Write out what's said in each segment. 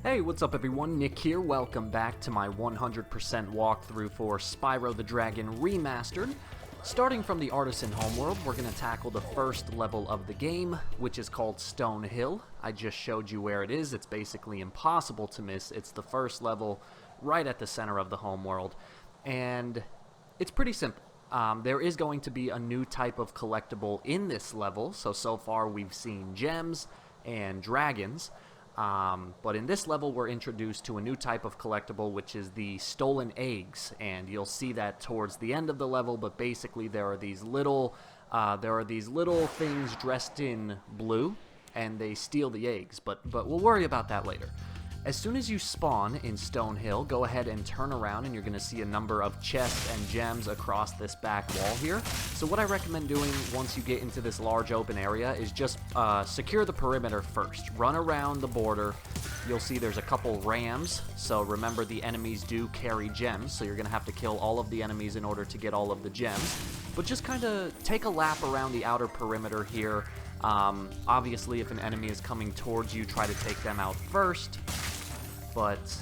Hey, what's up everyone? Nick here. Welcome back to my 100% walkthrough for Spyro the Dragon Remastered. Starting from the Artisan homeworld, we're going to tackle the first level of the game, which is called Stone Hill. I just showed you where it is. It's basically impossible to miss. It's the first level right at the center of the homeworld, and it's pretty simple. There is going to be a new type of collectible in this level, so far we've seen gems and dragons. But in this level, we're introduced to a new type of collectible, which is the stolen eggs, and you'll see that towards the end of the level. But basically, there are these little things dressed in blue, and they steal the eggs. But we'll worry about that later. As soon as you spawn in Stone Hill, go ahead and turn around, and you're going to see a number of chests and gems across this back wall here. So what I recommend doing once you get into this large open area is just secure the perimeter first. Run around the border. You'll see there's a couple rams, so remember the enemies do carry gems, so you're going to have to kill all of the enemies in order to get all of the gems. But just kind of take a lap around the outer perimeter here. Obviously, if an enemy is coming towards you, try to take them out first. But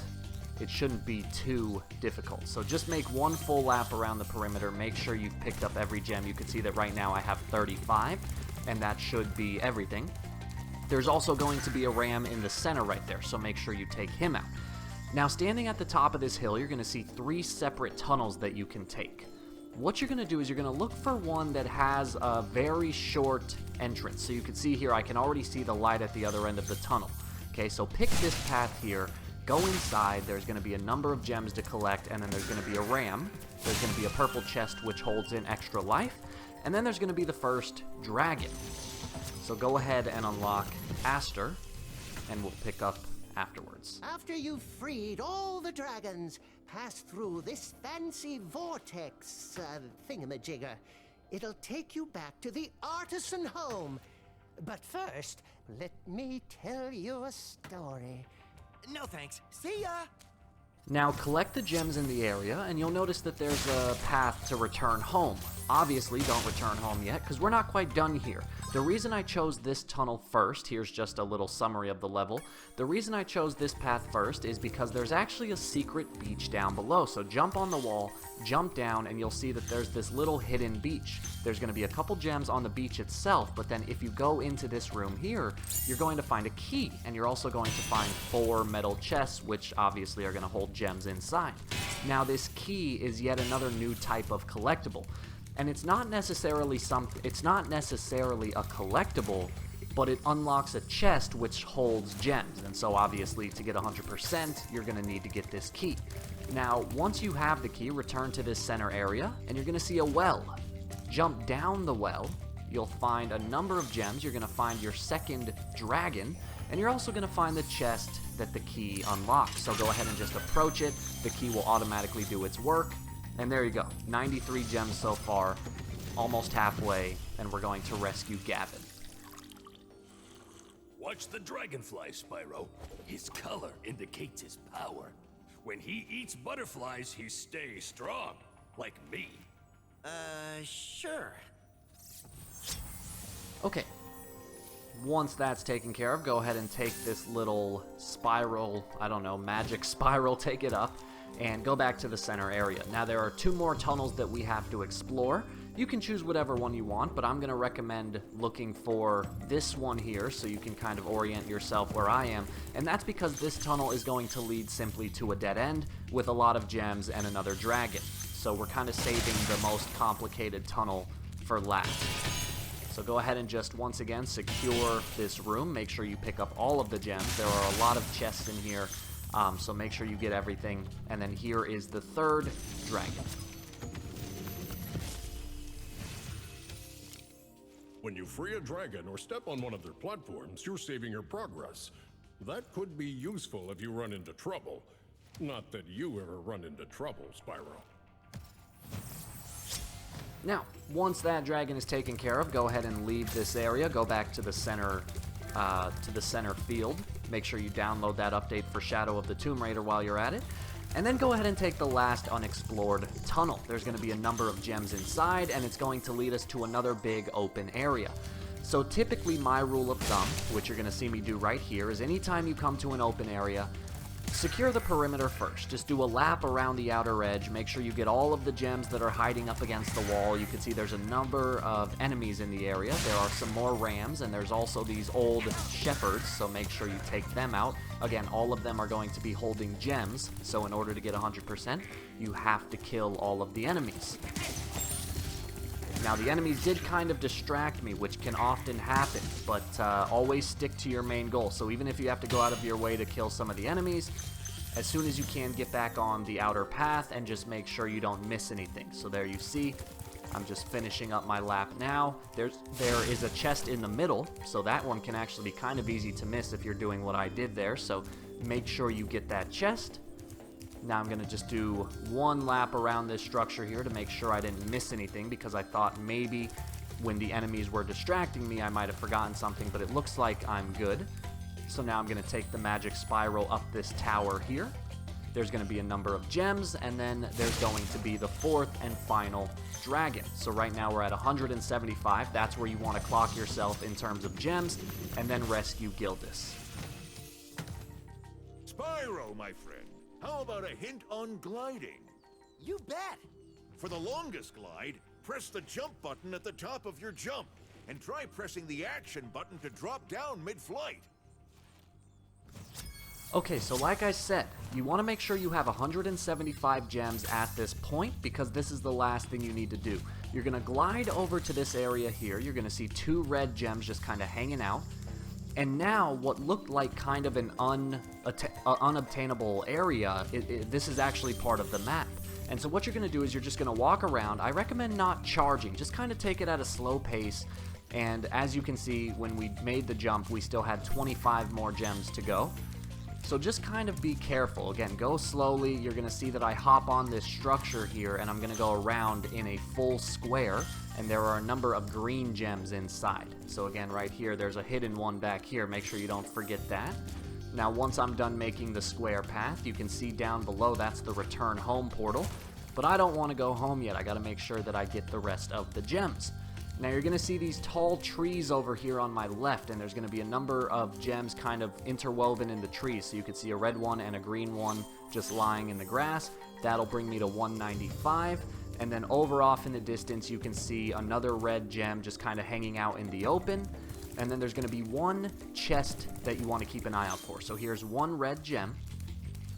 it shouldn't be too difficult. So just make one full lap around the perimeter. Make sure you've picked up every gem. You can see that right now I have 35, and that should be everything. There's also going to be a ram in the center right there, so make sure you take him out. Now, standing at the top of this hill, you're going to see 3 separate tunnels that you can take. What you're going to do is you're going to look for one that has a very short entrance. So you can see here, I can already see the light at the other end of the tunnel. Okay, so pick this path here. Go inside, there's going to be a number of gems to collect, and then there's going to be a ram. There's going to be a purple chest which holds in extra life, and then there's going to be the first dragon. So go ahead and unlock Aster, and we'll pick up afterwards. After you've freed all the dragons, pass through this fancy vortex thingamajigger. It'll take you back to the Artisan home. But first, let me tell you a story. No thanks. See ya! Now collect the gems in the area, and you'll notice that there's a path to return home. Obviously, don't return home yet, because we're not quite done here. The reason I chose this tunnel first, here's just a little summary of the level. The reason I chose this path first is because there's actually a secret beach down below. So jump on the wall, jump down, and you'll see that there's this little hidden beach. There's going to be a couple gems on the beach itself, but then if you go into this room here, you're going to find a key, and you're also going to find 4 metal chests, which obviously are going to hold gems inside. Now this key is yet another new type of collectible, and it's not necessarily a collectible, but it unlocks a chest which holds gems, and so obviously to get 100% you're going to need to get this key. Now once you have the key, return to this center area, and you're going to see a well. Jump down the well, you'll find a number of gems, you're going to find your second dragon, and you're also going to find the chest that the key unlocks. So go ahead and just approach it, the key will automatically do its work, and there you go, 93 gems so far, almost halfway, and we're going to rescue Gavin. Watch the dragonfly, Spyro. His color indicates his power. When he eats butterflies, he stays strong, like me. Sure. Okay. Once that's taken care of, go ahead and take this little spiral, I don't know, magic spiral, take it up, and go back to the center area. Now there are 2 more tunnels that we have to explore. You can choose whatever one you want, but I'm going to recommend looking for this one here so you can kind of orient yourself where I am, and that's because this tunnel is going to lead simply to a dead end with a lot of gems and another dragon. So we're kind of saving the most complicated tunnel for last. So go ahead and just once again secure this room. Make sure you pick up all of the gems. There are a lot of chests in here, so make sure you get everything. And then here is the third dragon. When you free a dragon or step on one of their platforms, you're saving your progress. That could be useful if you run into trouble. Not that you ever run into trouble, Spyro. Now, once that dragon is taken care of, go ahead and leave this area. Go back to the center field. Make sure you download that update for Shadow of the Tomb Raider while you're at it. And then go ahead and take the last unexplored tunnel. There's going to be a number of gems inside, and it's going to lead us to another big open area. So typically my rule of thumb, which you're going to see me do right here, is anytime you come to an open area, secure the perimeter first. Just do a lap around the outer edge. Make sure you get all of the gems that are hiding up against the wall. You can see there's a number of enemies in the area. There are some more rams, and there's also these old shepherds, so make sure you take them out. Again, all of them are going to be holding gems, so in order to get 100%, you have to kill all of the enemies. Now, the enemies did kind of distract me, which can often happen, but always stick to your main goal. So even if you have to go out of your way to kill some of the enemies, as soon as you can, get back on the outer path and just make sure you don't miss anything. So there you see, I'm just finishing up my lap now. There is a chest in the middle, so that one can actually be kind of easy to miss if you're doing what I did there. So make sure you get that chest. Now I'm going to just do one lap around this structure here to make sure I didn't miss anything, because I thought maybe when the enemies were distracting me I might have forgotten something, but it looks like I'm good. So now I'm going to take the magic spiral up this tower here. There's going to be a number of gems, and then there's going to be the fourth and final dragon. So right now we're at 175. That's where you want to clock yourself in terms of gems, and then rescue Gildas. Spyro, my friend. How about a hint on gliding? You bet. For the longest glide, press the jump button at the top of your jump, and try pressing the action button to drop down mid-flight. Okay, so like I said, you want to make sure you have 175 gems at this point, because this is the last thing you need to do. You're going to glide over to this area here. You're going to see 2 red gems just kind of hanging out. And now, what looked like kind of an unobtainable area, this is actually part of the map. And so what you're going to do is you're just going to walk around. I recommend not charging. Just kind of take it at a slow pace. And as you can see, when we made the jump, we still had 25 more gems to go. So just kind of be careful. Again, go slowly. You're going to see that I hop on this structure here, and I'm going to go around in a full square. And there are a number of green gems inside. So again, right here, there's a hidden one back here. Make sure you don't forget that. Now, once I'm done making the square path, you can see down below, that's the return home portal. But I don't want to go home yet. I got to make sure that I get the rest of the gems. Now, you're going to see these tall trees over here on my left, and there's going to be a number of gems kind of interwoven in the trees. So you can see a red one and a green one just lying in the grass. That'll bring me to 195. And then over off in the distance, you can see another red gem just kind of hanging out in the open. And then there's going to be one chest that you want to keep an eye out for. So here's one red gem.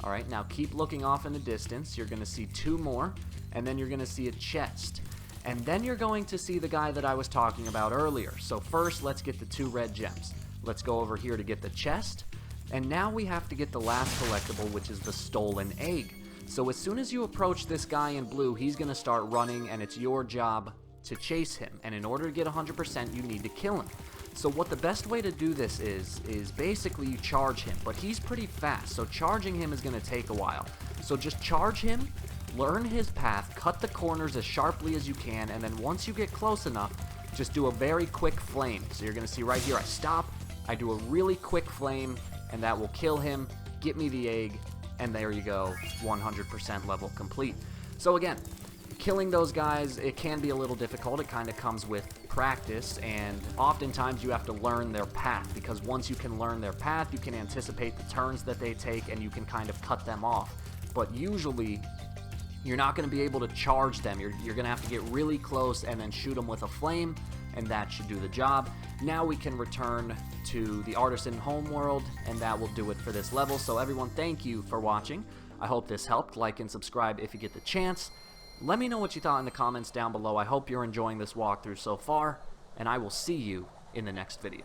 All right, now keep looking off in the distance. You're going to see 2 more, and then you're going to see a chest. And then you're going to see the guy that I was talking about earlier. So first, let's get the 2 red gems. Let's go over here to get the chest. And now we have to get the last collectible, which is the stolen egg. So as soon as you approach this guy in blue, he's going to start running, and it's your job to chase him. And in order to get 100%, you need to kill him. So what the best way to do this is basically you charge him, but he's pretty fast, so charging him is going to take a while. So just charge him, learn his path, cut the corners as sharply as you can, and then once you get close enough, just do a very quick flame. So you're going to see right here, I stop, I do a really quick flame, and that will kill him, get me the egg, and there you go, 100% level complete. So again, killing those guys, it can be a little difficult. It kind of comes with practice, and oftentimes you have to learn their path, because once you can learn their path, you can anticipate the turns that they take, and you can kind of cut them off. But usually, you're not going to be able to charge them. You're going to have to get really close and then shoot them with a flame, and that should do the job. Now we can return to the Artisan homeworld, and that will do it for this level. So everyone, thank you for watching. I hope this helped. Like and subscribe if you get the chance. Let me know what you thought in the comments down below. I hope you're enjoying this walkthrough so far, and I will see you in the next video.